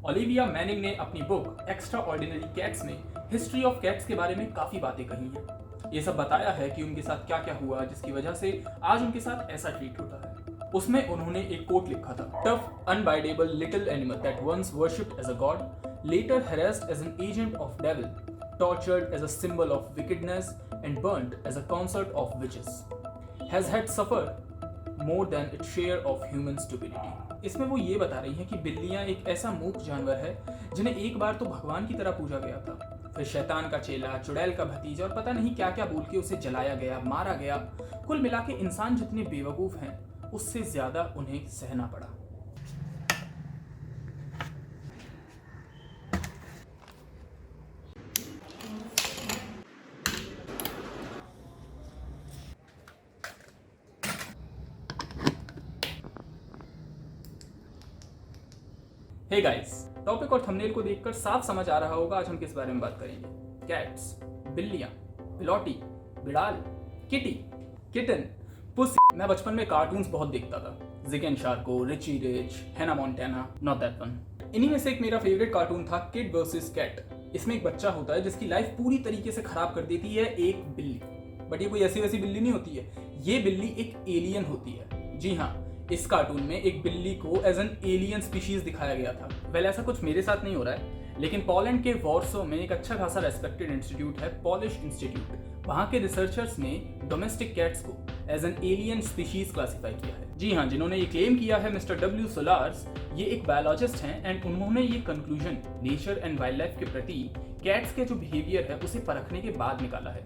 Olivia Manning ने अपनी book extra ordinary cats में हिस्ट्री ऑफ कैट्स के बारे में काफी बातें कही हैं। ये सब बताया है कि उनके साथ क्या क्या हुआ जिसकी वजह से आज उनके साथ ऐसा ट्रीट होता है। उसमें उन्होंने एक कोट लिखा था, tough unbiddable little animal that once worshipped as a god, later harassed as an agent of devil, tortured as a symbol of wickedness and burnt as a consort of witches, has had suffered more than its share of human stupidity। इसमें वो ये बता रही हैं कि बिल्लियां एक ऐसा मूक जानवर है जिन्हें एक बार तो भगवान की तरह पूजा गया था, फिर शैतान का चेला, चुड़ैल का भतीजा और पता नहीं क्या क्या बोल के उसे जलाया गया, मारा गया। कुल मिला के इंसान जितने बेवकूफ हैं उससे ज्यादा उन्हें सहना पड़ा। हे गाइस, टॉपिक और थंबनेल को देखकर साफ समझ आ रहा होगा आज हम किस बारे में बात करेंगे। कैट्स, बिल्लियां, पिलौटी, बिड़ाल, किटी, किटन, पुसी। मैं बचपन में कार्टून्स बहुत देखता था, Zig and Sharko, Richie Rich, Hannah Montana, not that one. इन्हीं में से एक मेरा फेवरेट कार्टून था किड वर्सेस कैट। इसमें एक बच्चा होता है जिसकी लाइफ पूरी तरीके से खराब कर देती है एक बिल्ली, बट ये कोई ऐसी वैसी बिल्ली नहीं होती है, ये बिल्ली एक एलियन होती है। जी हाँ, इस कार्टून में एक बिल्ली को एज एन एलियन स्पीशीज दिखाया गया था। वेल ऐसा कुछ मेरे साथ नहीं हो रहा है, लेकिन पोलैंड के वॉर्सो में एक अच्छा खासा रेस्पेक्टेड इंस्टीट्यूट है, पॉलिश इंस्टीट्यूट। वहाँ के रिसर्चर्स ने डोमेस्टिक कैट्स को as an alien species classify किया है। जी हाँ, जिन्होंने ये क्लेम किया है मिस्टर डब्ल्यू सोलार्स, ये एक बायोलॉजिस्ट हैं एंड उन्होंने ये conclusion nature and wild life के प्रति कैट्स के जो बिहेवियर है उसे परखने के बाद निकाला है।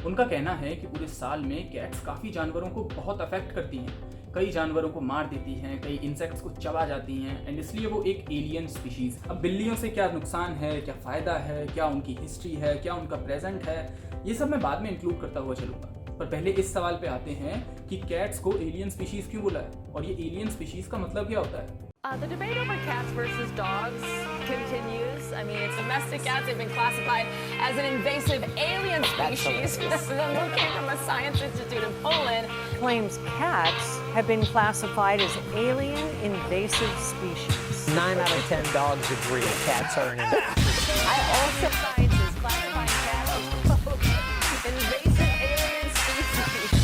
उनका कहना है कि पूरे साल में कैट्स काफ़ी जानवरों को बहुत अफेक्ट करती हैं, कई जानवरों को मार देती हैं, कई इंसेक्ट्स को चबा जाती हैं एंड इसलिए वो एक एलियन स्पीशीज। अब बिल्लियों से क्या नुकसान है, क्या फ़ायदा है, क्या उनकी हिस्ट्री है, क्या उनका प्रेजेंट है, ये सब मैं बाद में इंक्लूड करता हुआ चलूँगा। पर पहले इस सवाल पे आते हैं कि कैट्स को एलियन स्पीशीज क्यों बोला है और ये एलियन स्पीशीज का मतलब क्या होता है। The debate over cats versus dogs continues. I mean, it's domestic cats. They've been classified as an invasive alien species. The move came from a science institute in Poland. Claims cats have been classified as alien invasive species. 9 out of 10 dogs agree cats are an invasive. I also science is classifying cats as invasive alien species.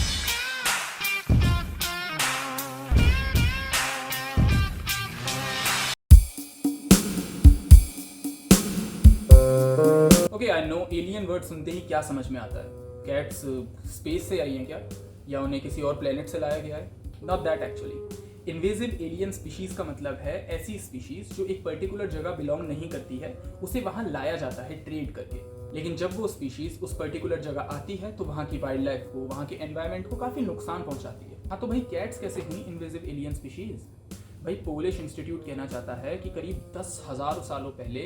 Okay, I know alien word सुनते ही क्या समझ में आता है, cats space से आई हैं क्या, या उन्हें किसी और प्लेनेट से लाया गया है। Not that actually. Invasive alien species का मतलब है ऐसी स्पीशीज जो एक पर्टिकुलर जगह बिलोंग नहीं करती है, उसे वहां लाया जाता है ट्रेड करके। लेकिन जब वो स्पीशीज उस पर्टिकुलर जगह आती है तो वहाँ की वाइल्ड लाइफ को, वहाँ के एनवायरमेंट को काफी नुकसान पहुंचाती है। हाँ, तो भाई कैट्स कैसे हुई इन्वेजिव एलियन स्पीशीज? भाई पोलिश इंस्टीट्यूट कहना चाहता है कि करीब 10,000 सालों पहले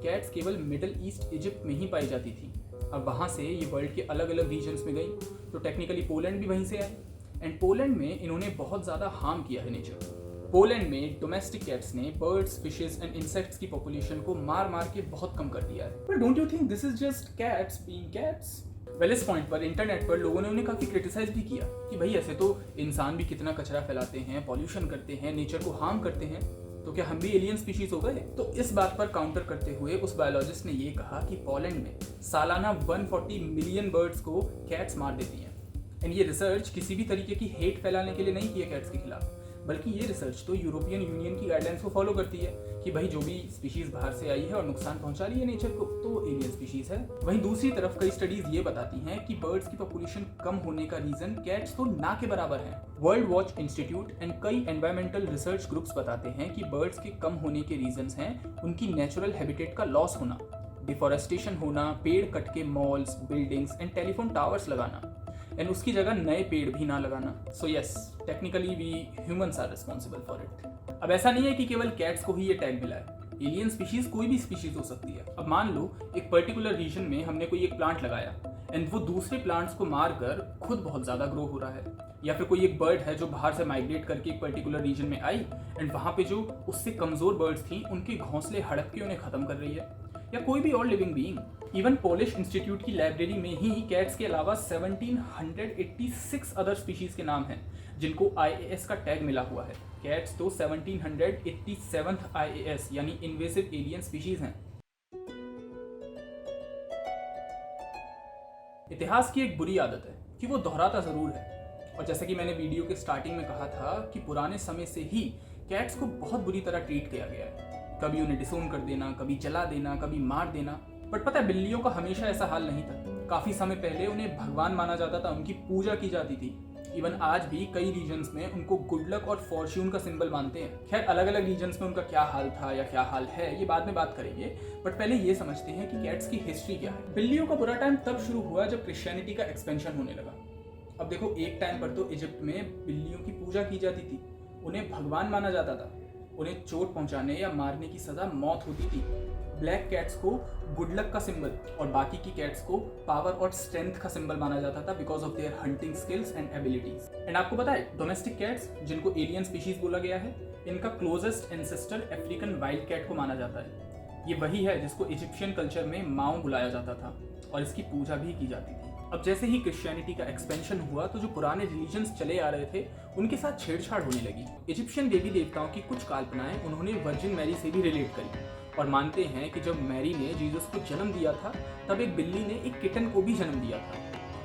कैट्स केवल मिडल ईस्ट इजिप्ट में ही पाई जाती थी। अब वहाँ से ये वर्ल्ड के अलग अलग रीजन्स में गई, तो टेक्निकली पोलैंड भी वहीं से आए एंड पोलैंड में इन्होंने बहुत ज़्यादा हार्म किया है नेचर को। पोलैंड में डोमेस्टिक कैट्स ने बर्ड्स, फिशेस एंड इंसेक्ट्स की पॉपुलेशन को मार मार के बहुत कम कर दिया है। But don't you think this is just cats being cats? Well, इस पॉइंट पर इंटरनेट पर लोगों ने उन्हें काफ़ी क्रिटिसाइज भी किया कि भाई ऐसे तो इंसान भी कितना कचरा फैलाते हैं, पॉल्यूशन करते हैं, नेचर को हार्म करते हैं, तो क्या हम भी एलियन स्पीशीज हो गए? तो इस बात पर काउंटर करते हुए उस बायोलॉजिस्ट ने ये कहा कि पोलैंड में सालाना 140 मिलियन बर्ड्स को कैट्स मार देती हैं। एंड ये रिसर्च किसी भी तरीके की हेट फैलाने के लिए नहीं किया कैट्स के खिलाफ, बल्कि ये रिसर्च तो यूरोपियन यूनियन की गाइडलाइंस को फॉलो करती है कि भाई जो भी स्पीशीज बाहर से आई है और नुकसान पहुंचा रही है नेचर को, तो एलियन स्पीशीज है। वहीं दूसरी तरफ कई स्टडीज ये बताती हैं कि बर्ड्स की पॉपुलेशन कम होने का रीजन कैट्स तो ना के बराबर है। वर्ल्ड वॉच इंस्टीट्यूट एंड कई एनवायरमेंटल रिसर्च ग्रुप्स बताते हैं कि बर्ड्स के कम होने के रीजंस हैं उनकी नेचुरल हैबिटेट का लॉस होना, डिफॉरेस्टेशन होना, पेड़ कट के malls, buildings and telephone towers लगाना एंड उसकी जगह नए पेड़ भी ना लगाना। So yes, technically we humans are responsible for it. अब ऐसा नहीं है कि केवल कैट्स को ही ये टैग मिला है, एलियन स्पीशीज कोई भी स्पीशीज हो सकती है। अब मान लो एक पर्टिकुलर रीजन में हमने कोई एक प्लांट लगाया एंड वो दूसरे प्लांट्स को मार कर खुद बहुत ज़्यादा ग्रो हो रहा है, या फिर कोई एक बर्ड है जो बाहर से माइग्रेट करके एक पर्टिकुलर रीजन में आई एंड वहाँ पे जो उससे कमज़ोर बर्ड्स थी उनके घोंसले हड़प के उन्हें ख़त्म कर रही है, या कोई भी और living being. Even Polish institute की लाइब्रेरी में ही कैट्स के अलावा 1786 अदर स्पीशीज के नाम हैं जिनको IAS का टैग मिला हुआ है। कैट्स तो 1787th IAS यानी इन्वेसिव एलियन स्पीशीज हैं। इतिहास की एक बुरी आदत है कि वो दोहराता जरूर है, और जैसे कि मैंने वीडियो के स्टार्टिंग में कहा था कि पुराने समय से ही कैट्स को बहुत बुरी तरह ट्रीट किया गया है। कभी उन्हें डिसोन कर देना, कभी जला देना, कभी मार देना। बट पता है बिल्लियों का हमेशा ऐसा हाल नहीं था। काफी समय पहले उन्हें भगवान माना जाता था, उनकी पूजा की जाती थी। इवन आज भी कई रीजन्स में उनको गुड लक और फॉर्च्यून का सिंबल मानते हैं। खैर अलग अलग रीजन्स में उनका क्या हाल था या क्या हाल है ये बाद में बात करेंगे, बट पहले ये समझते हैं कि कैट्स की हिस्ट्री क्या है। बिल्लियों का बुरा टाइम तब शुरू हुआ जब क्रिश्चियनिटी का एक्सपेंशन होने लगा। अब देखो, एक टाइम पर तो इजिप्ट में बिल्लियों की पूजा की जाती थी, उन्हें भगवान माना जाता था। उन्हें चोट पहुंचाने या मारने की सजा मौत होती थी। ब्लैक कैट्स को गुड लक का सिंबल और बाकी की कैट्स को पावर और स्ट्रेंथ का सिंबल माना जाता था because of their hunting skills and abilities. And आपको पता है डोमेस्टिक कैट्स जिनको एलियन स्पीशीज बोला गया है, इनका closest ancestor African wild cat को माना जाता है। ये वही है जिसको इजिप्शियन कल्चर में माओ बुलाया जाता था और इसकी पूजा भी की जाती थी। अब जैसे ही क्रिश्चियनिटी का एक्सपेंशन हुआ तो जो पुराने रिलीजन्स चले आ रहे थे उनके साथ छेड़छाड़ होने लगी। इजिप्शियन देवी देवताओं की कुछ कल्पनाएं उन्होंने वर्जिन मैरी से भी रिलेट करी और मानते हैं कि जब मैरी ने जीसस को जन्म दिया था तब एक बिल्ली ने एक किटन को भी जन्म दिया था।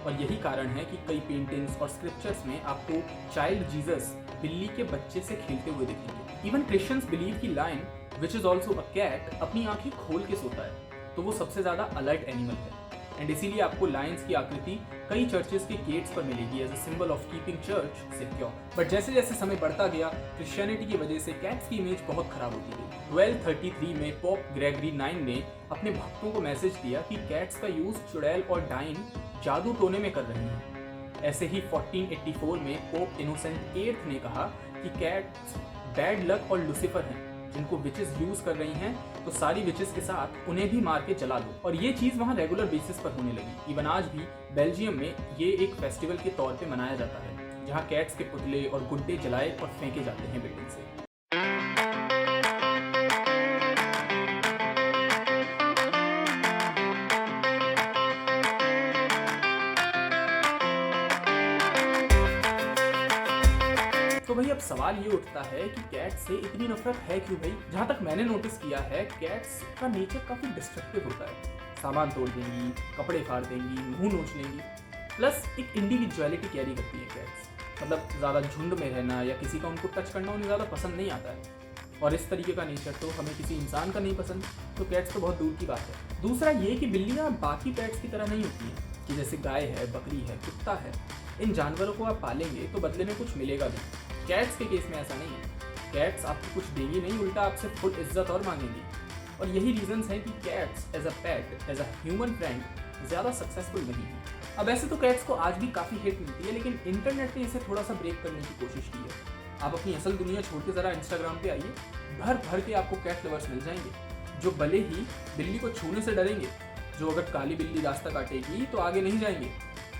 और यही कारण है कि कई पेंटिंग्स और स्क्रिप्चर्स में आपको चाइल्ड जीसस बिल्ली के बच्चे से खेलते हुए दिखेंगे। इवन क्रिश्चियंस बिलीव कि lion which is also a cat अपनी आंखें खोल के सोता है, तो वो सबसे ज्यादा अलर्ट एनिमल है। एंड इसीलिए आपको लायंस की आकृति कई चर्चेस के गेट्स पर मिलेगी as a symbol of keeping church secure. But जैसे जैसे समय बढ़ता गया क्रिश्चियनिटी की वजह से कैट्स की इमेज बहुत खराब होती गई। 1233 में पोप ग्रेगरी 9 ने अपने भक्तों को मैसेज दिया कि कैट्स का यूज चुड़ैल और डाइन जादू टोने में कर रही हैं। ऐसे ही 1484 में पोप इनोसेंट 8 ने कहा कि कैट्स बैड लक और लुसिफर हैं जिनको विचेस यूज कर रही हैं, तो सारी विचेस के साथ उन्हें भी मार के जला दो। और ये चीज वहाँ रेगुलर बेसिस पर होने लगी। इवन आज भी बेल्जियम में ये एक फेस्टिवल के तौर पे मनाया जाता है जहाँ कैट्स के पुतले और गुड्डे जलाए और फेंके जाते हैं बिल्डिंग से। तो भाई अब सवाल ये उठता है कि कैट्स से इतनी नफरत है क्यों भाई? जहाँ तक मैंने नोटिस किया है कैट्स का नेचर काफी डिस्ट्रक्टिव होता है। सामान तोड़ देंगी, कपड़े फाड़ देंगी, मुंह नोच लेंगी। प्लस एक इंडिविजुअलिटी कैरी करती है कैट्स, मतलब ज़्यादा झुंड में रहना या किसी का उनको टच करना उन्हें ज़्यादा पसंद नहीं आता है। और इस तरीके का नेचर तो हमें किसी इंसान का नहीं पसंद, तो कैट्स तो बहुत दूर की बात है। दूसरा ये कि बिल्लियाँ बाकी पेट्स की तरह नहीं होती हैं कि जैसे गाय है, बकरी है, कुत्ता है। इन जानवरों को आप पालेंगे तो बदले में कुछ मिलेगा भी। कैट्स के केस में ऐसा नहीं है। कैट्स आपको कुछ देंगी नहीं, उल्टा आपसे फुल इज्जत और मांगेंगी। और यही रीजंस हैं कि cats as a pet, as a human friend ज़्यादा सक्सेसफुल नहीं है। अब ऐसे तो कैट्स को आज भी काफ़ी हिट मिलती है, लेकिन इंटरनेट ने इसे थोड़ा सा ब्रेक करने की कोशिश की है। आप अपनी असल दुनिया छोड़ के ज़रा इंस्टाग्राम पे आइए, भर भर के आपको कैट लवर्स मिल जाएंगे जो भले ही बिल्ली को छूने से डरेंगे, जो अगर काली बिल्ली रास्ता काटेगी तो आगे नहीं जाएंगे,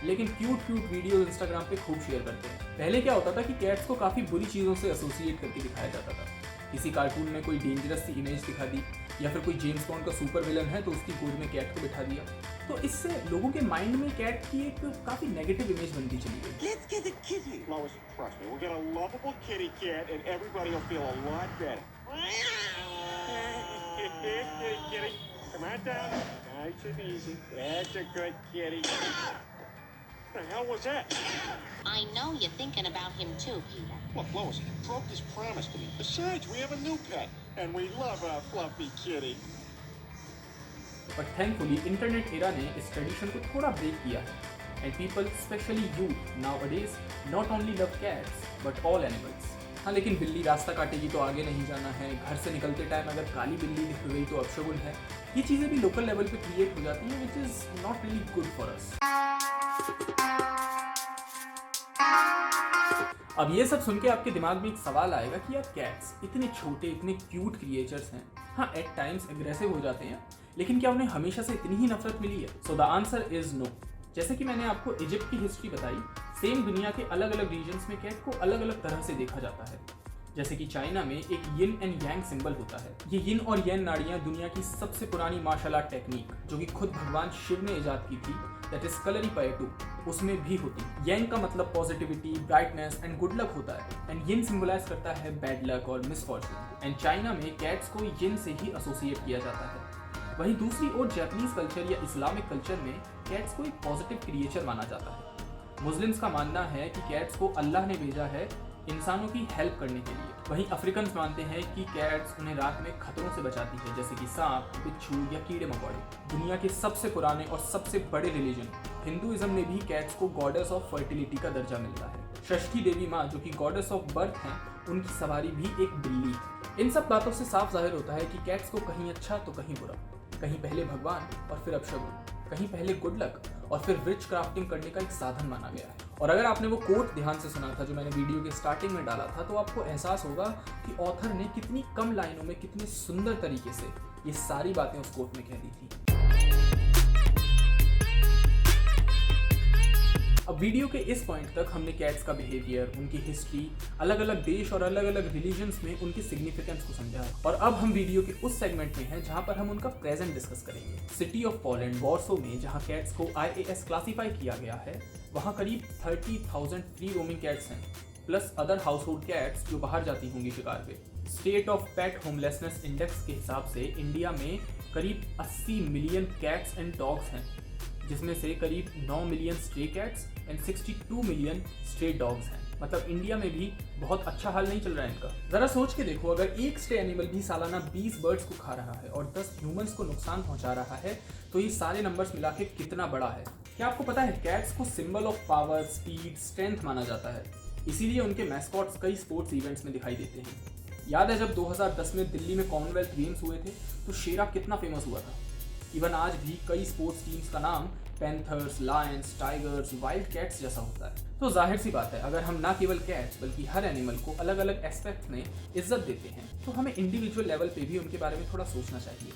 लेकिन क्यूट वीडियोस इंस्टाग्राम पे खूब शेयर करते हैं। पहले क्या होता था कि कैट्स को काफ़ी बुरी चीज़ों से एसोसिएट करके दिखाया जाता था। किसी कार्टून में कोई डेंजरस सी इमेज दिखा दी, या फिर कोई जेम्स बॉन्ड का सुपर विलन है तो उसकी गोद में कैट को बिठा दिया। तो इससे लोगों के माइंड में कैट की एक काफ़ी नेगेटिव इमेज बनती चली गई। Let's get a kitty. Lois, trust me, we'll get a lovable kitty cat and everybody will feel a lot better. Kitty, kitty. Come on down. Nice and easy. That's a good kitty. What the hell was that? I know you're thinking about him too, Peter. Look, Lois, he broke his promise to me. Besides, we have a new pet, and we love our fluffy kitty. But thankfully internet era ने इस tradition को थोड़ा break किया है, and people specially youth nowadays not only love cats but all animals. हाँ, लेकिन बिल्ली रास्ता काटेगी तो आगे नहीं जाना है, घर से निकलते टाइम अगर काली बिल्ली दिख गई तो अपशगुन है, ये चीज़ें भी लोकल लेवल पे क्रिएट हो जाती हैं which is not really good for us. अब ये सब सुन के आपके दिमाग में एक सवाल आएगा कि यार कैट्स इतने छोटे, इतने क्यूट क्रिएचर्स हैं, हाँ एट टाइम्स एग्रेसिव हो जाते हैं, लेकिन क्या उन्हें हमेशा से इतनी ही नफरत मिली है? So the answer is no. जैसे कि मैंने आपको इजिप्ट की हिस्ट्री बताई, सेम दुनिया के अलग अलग रीजन्स में कैट को अलग अलग तरह से देखा जाता है। जैसे कि चाइना में एक यिन एंड यांग सिंबल होता है। ये यिन और यांग नाड़ियां दुनिया की सबसे पुरानी मार्शल आर्ट टेक्निक जो कि खुद भगवान शिव ने इजाद की थी, दैट इज कलरीपयट्टू, उसमें भी होती। यांग का मतलब positivity, brightness and good luck होता है एंड यिन सिंबलाइज करता है बैड लक और मिसफॉर्चून। एंड चाइना में कैट्स को यिन से ही एसोसिएट किया जाता है। वहीं दूसरी ओर जापानीज कल्चर या इस्लामिक कल्चर में कैट्स को एक पॉजिटिव क्रिएचर माना जाता है। मुस्लिम्स का मानना है कि कैट्स को अल्लाह ने भेजा है इंसानों की हेल्प करने के लिए। वहीं अफ्रीकन मानते हैं कि कैट्स उन्हें रात में खतरों से बचाती है, जैसे कि सांप, बिच्छू या कीड़े मकोड़े। दुनिया के सबसे पुराने और सबसे बड़े रिलीजन हिंदुइज्म में भी कैट्स को गॉडेस ऑफ फर्टिलिटी का दर्जा मिलता है। षष्ठी देवी माँ जो कि गॉडेस ऑफ बर्थ हैं, उनकी सवारी भी एक बिल्ली है। इन सब बातों से साफ जाहिर होता है कि कैट्स को कहीं अच्छा तो कहीं बुरा, कहीं पहले भगवान और फिर अपशगुन, कहीं पहले गुड लक और फिर विच क्राफ्टिंग करने का एक साधन माना गया है। और अगर आपने वो कोट ध्यान से सुना था जो मैंने वीडियो के स्टार्टिंग में डाला था, तो आपको एहसास होगा कि ऑथर ने कितनी कम लाइनों में कितने सुंदर तरीके से ये सारी बातें उस कोट में कह दी थी। अब वीडियो के इस पॉइंट तक हमने कैट्स का बिहेवियर, उनकी हिस्ट्री, अलग अलग देश और अलग अलग रिलीजन्स में उनके सिग्निफिकेंस को समझा है। और अब हम वीडियो के उस सेगमेंट में हैं जहां पर हम उनका प्रेजेंट डिस्कस करेंगे। सिटी ऑफ पोलैंड वॉर्सो में जहां कैट्स को IAS क्लासीफाई किया गया है, वहां करीब 30,000 फ्री रोमिंग कैट्स हैं, plus other house hold cats जो बाहर जाती होंगी शिकार पे। State of pet homelessness index के हिसाब से इंडिया में करीब 80 मिलियन कैट्स एंड डॉग्स हैं, जिसमें से करीब 9 million stray cats and 62 million stray dogs हैं। मतलब इंडिया में भी बहुत अच्छा हाल नहीं चल रहा है इनका। जरा सोच के देखो, अगर एक स्ट्रे एनिमल भी सालाना 20 बर्ड्स को खा रहा है और 10 ह्यूमंस को नुकसान पहुंचा रहा है, तो ये सारे नंबर्स मिला के कितना बड़ा है। क्या आपको पता है कैट्स को symbol of power, speed, strength माना जाता है, इसीलिए उनके मैस्कॉट्स कई स्पोर्ट्स इवेंट्स में दिखाई देते हैं। याद है जब 2010 में दिल्ली में कॉमनवेल्थ गेम्स हुए थे तो शेरा कितना फेमस हुआ था। इवन आज भी कई स्पोर्ट्स टीम्स का नाम panthers, Lions, tigers, wild cats जैसा होता है। तो जाहिर सी बात है, अगर हम ना केवल कैट्स बल्कि हर एनिमल को अलग अलग एस्पेक्ट में इज्जत देते हैं, तो हमें इंडिविजुअल लेवल पे भी उनके बारे में थोड़ा सोचना चाहिए।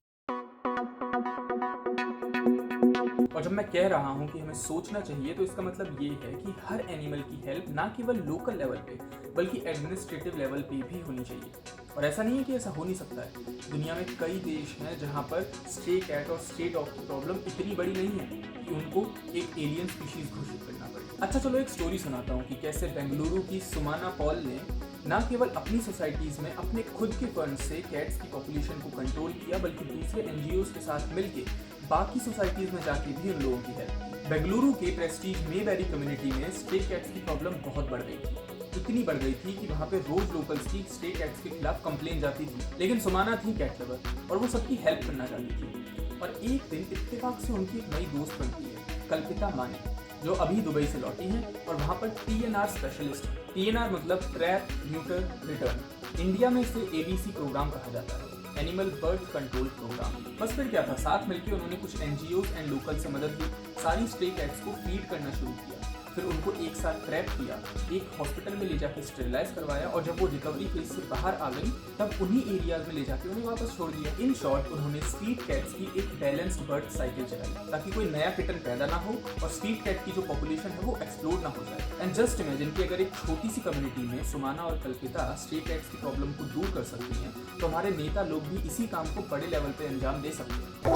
और जब मैं कह रहा हूँ कि हमें सोचना चाहिए, तो इसका मतलब ये है कि हर एनिमल की हेल्प ना केवल लोकल लेवल पे बल्कि एडमिनिस्ट्रेटिव लेवल पे भी होनी चाहिए। और ऐसा नहीं है कि ऐसा हो नहीं सकता है। दुनिया में कई देश हैं जहाँ पर स्ट्रे कैट और स्ट्रे डॉग की प्रॉब्लम इतनी बड़ी नहीं है कि उनको एक एलियन स्पीशीज घोषित करना पड़े। अच्छा चलो एक स्टोरी सुनाता हूँ कि कैसे बेंगलुरु की सुमाना पॉल ने ना केवल अपनी सोसाइटीज़ में अपने खुद के फंड से कैट्स की पॉपुलेशन को कंट्रोल किया, बल्कि दूसरे NGOs के साथ मिलकर बाकी सोसाइटीज़ में जाके भी उन लोगों की हेल्प। बेंगलुरु के प्रेस्टीज मेबेरी कम्युनिटी में स्ट्रे कैट्स की प्रॉब्लम बहुत बढ़ गई थी। इतनी बढ़ गई थी कि वहाँ पे रोज लोकल्स की स्ट्रे कैट्स के खिलाफ कंप्लेन जाती थी, लेकिन सुमाना थी कैट लवर और वो सबकी हेल्प करना चाहती थी। और एक दिन इत्तेफाक से उनकी एक नई दोस्त बनती है, कल्पिता मानी, जो अभी दुबई से लौटी हैं और वहाँ पर TNR स्पेशलिस्ट है। TNR मतलब ट्रैप, न्यूटर, रिटर्न। इंडिया में इसे ABC प्रोग्राम कहा जाता है, एनिमल बर्थ कंट्रोल प्रोग्राम। बस फिर क्या था, साथ मिलकर उन्होंने कुछ NGOs एंड लोकल से मदद ली, सारी स्ट्रे कैट्स को फीड करना शुरू किया, फिर उनको एक साथ ट्रैप किया, एक हॉस्पिटल में ले जाके स्टेरिलाइज करवाया और जब वो रिकवरी फेज से बाहर आ गई तब उन्हीं एरियाज में ले जाके उन्हें वापस छोड़ दिया। इन शॉर्ट उन्होंने स्ट्रीट कैट्स की एक बैलेंस्ड बर्थ साइकिल चलाई ताकि कोई नया किटन पैदा ना हो और स्ट्रीट कैट की जो पॉपुलेशन है वो एक्सप्लोड ना हो जाए। एंड जस्ट इमेजिन कि अगर एक छोटी सी कम्युनिटी में सुमाना और कल्पिता स्ट्रीट कैट्स की प्रॉब्लम को दूर कर सकती हैं, तो हमारे नेता लोग भी इसी काम को बड़े लेवल पे अंजाम दे सकते हैं।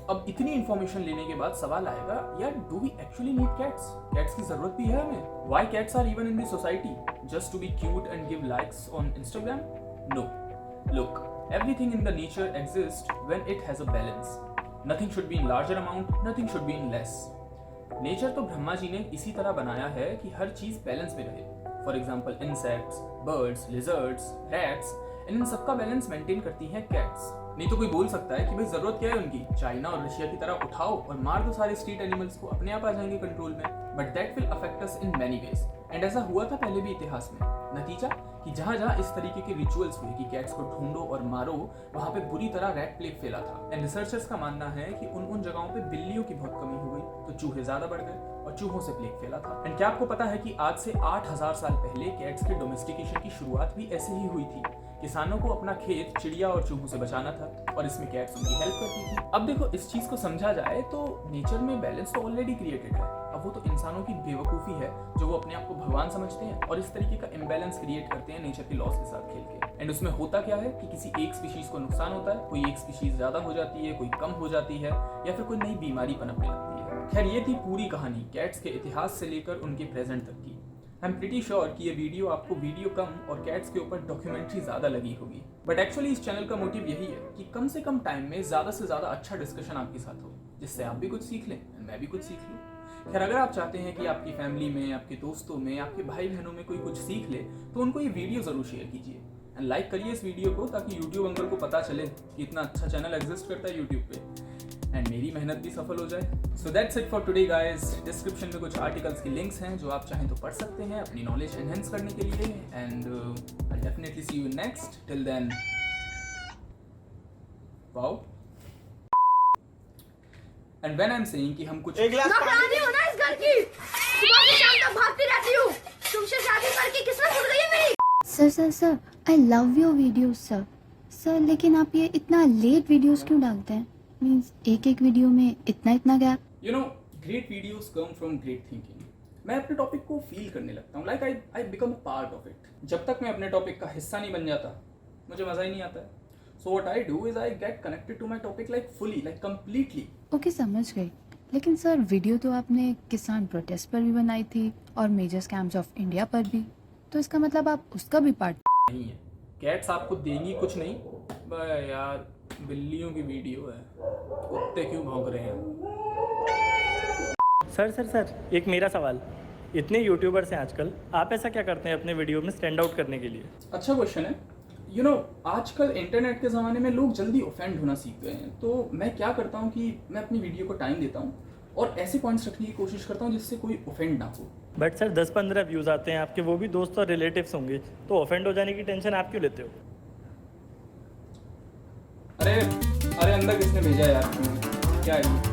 अब इतनी इन्फॉर्मेशन लेने के बाद सवाल आएगा, यार do we actually need cats? Cats की जरूरत भी है हमें? Why cats are even in the society? Just to be cute and give likes on Instagram? No. Look, everything in the nature exists when it has a balance. Nothing should be in larger amount, nothing should be in less. Nature तो ब्रह्मा जी ने इसी तरह बनाया है कि हर चीज balance में रहे। For example insects, birds, lizards, rats, इन सबका बैलेंस मेंटेन करती हैं कैट्स। नहीं तो कोई बोल सकता है कि भाई जरूरत क्या है उनकी, चाइना और रशिया की तरह उठाओ और मार दो सारे स्ट्रीट एनिमल्स को, अपने आप आ जाएंगे कंट्रोल में। But that will affect us in many ways. And ऐसा हुआ था पहले भी इतिहास में। नतीजा कि जहाँ जहाँ इस तरीके के रिचुअल्स हुए कि कैट्स को ढूंढो और मारो, वहाँ पे बुरी तरह रैट प्लेग फैला था। एंड रिसर्चर्स का मानना है कि उन जगहों पे बिल्लियों की बहुत कमी हो गई, तो चूहे ज्यादा बढ़ गए और चूहों से प्लेग फैला था। एंड क्या आपको पता है कि आज से 8000 साल पहले कैट्स के डोमेस्टिकेशन की शुरुआत भी ऐसे ही हुई थी किसानों को अपना खेत चिड़िया और चूहों से बचाना था और इसमें कैट्स उनकी हेल्प करती थी। अब देखो, इस चीज को समझा जाए तो नेचर में बैलेंस तो ऑलरेडी क्रिएटेड है। अब वो तो इंसानों की बेवकूफ़ी है जो वो अपने आप को भगवान समझते हैं और इस तरीके का इम्बैलेंस क्रिएट करते हैं नेचर के लॉस के साथ खेल के। एंड उसमें होता क्या है कि किसी एक स्पीशीज को नुकसान होता है, कोई एक स्पीशीज ज्यादा हो जाती है, कोई कम हो जाती है, या फिर कोई नई बीमारी पनपने लगती है। खैर, ये थी पूरी कहानी कैट्स के इतिहास से लेकर उनके प्रेजेंट तक की। आई एम प्रीटी श्योर कि ये वीडियो आपको वीडियो कम और कैट्स के ऊपर डॉक्यूमेंट्री ज़्यादा लगी होगी, बट एक्चुअली इस चैनल का मोटिव यही है कि कम से कम टाइम में ज़्यादा से ज़्यादा अच्छा डिस्कशन आपके साथ हो, जिससे आप भी कुछ सीख लें और मैं भी कुछ सीख लूँ। खैर, अगर आप चाहते हैं कि आपकी फैमिली में, आपके दोस्तों में, आपके भाई बहनों में कोई कुछ सीख ले, तो उनको ये वीडियो ज़रूर शेयर कीजिए एंड लाइक करिए इस वीडियो को, ताकि यूट्यूब अंकल को पता चले कि इतना अच्छा चैनल एग्जिस्ट करता है यूट्यूब पे एंड मेरी मेहनत भी सफल हो जाए। So that's it for today guys. Description में कुछ आर्टिकल्स की लिंक्स हैं जो आप चाहें तो पढ़ सकते हैं अपनी नॉलेज एनहेंस करने के लिए, and I definitely see you next. Till then, wow. And when I am saying कि हम कुछ नौकरानी हो ना इस घर की, सुबह से शाम तक भागती रहती हूँ। तुमसे शादी करके किस्मत खुल गई है मेरी। Sir I love your videos sir, लेकिन आप ये इतना लेट वीडियोस क्यों डालते हैं? मींस एक वीडियो में इतना gap. You know, great videos come from great thinking. मैं अपने टॉपिक को फील करने लगता हूँ, like I become a part of it. जब तक मैं अपने टॉपिक का हिस्सा नहीं बन जाता, मुझे मजा ही नहीं आता है। So what I do is I get connected to my topic like fully, like completely. Okay, समझ गई। लेकिन सर, वीडियो तो आपने किसान प्रोटेस्ट पर भी बनाई थी और मेजर स्कैम्स ऑफ इंडिया पर भी, तो इसका मतलब आप उसका भी पार्ट नहीं है। कैट्स आपको देंगी कुछ नहीं, बस यार बिल्लियों की वीडियो है, कुत्ते क्यों भौंक रहे हैं। सर, एक मेरा सवाल। इतने यूट्यूबर्स हैं आजकल, आप ऐसा क्या करते हैं अपने वीडियो में स्टैंड आउट करने के लिए? अच्छा क्वेश्चन है। यू नो, आजकल इंटरनेट के ज़माने में लोग जल्दी ऑफेंड होना सीख गए हैं, तो मैं क्या करता हूँ कि मैं अपनी वीडियो को टाइम देता हूँ और ऐसे पॉइंट्स रखने की कोशिश करता हूँ जिससे कोई ऑफेंड ना हो। बट सर, 10-15 व्यूज़ आते हैं आपके, वो भी दोस्त और रिलेटिव्स होंगे, तो ऑफेंड हो जाने की टेंशन आप क्यों लेते हो? अरे अंदर किसने भेजा यार? क्या है?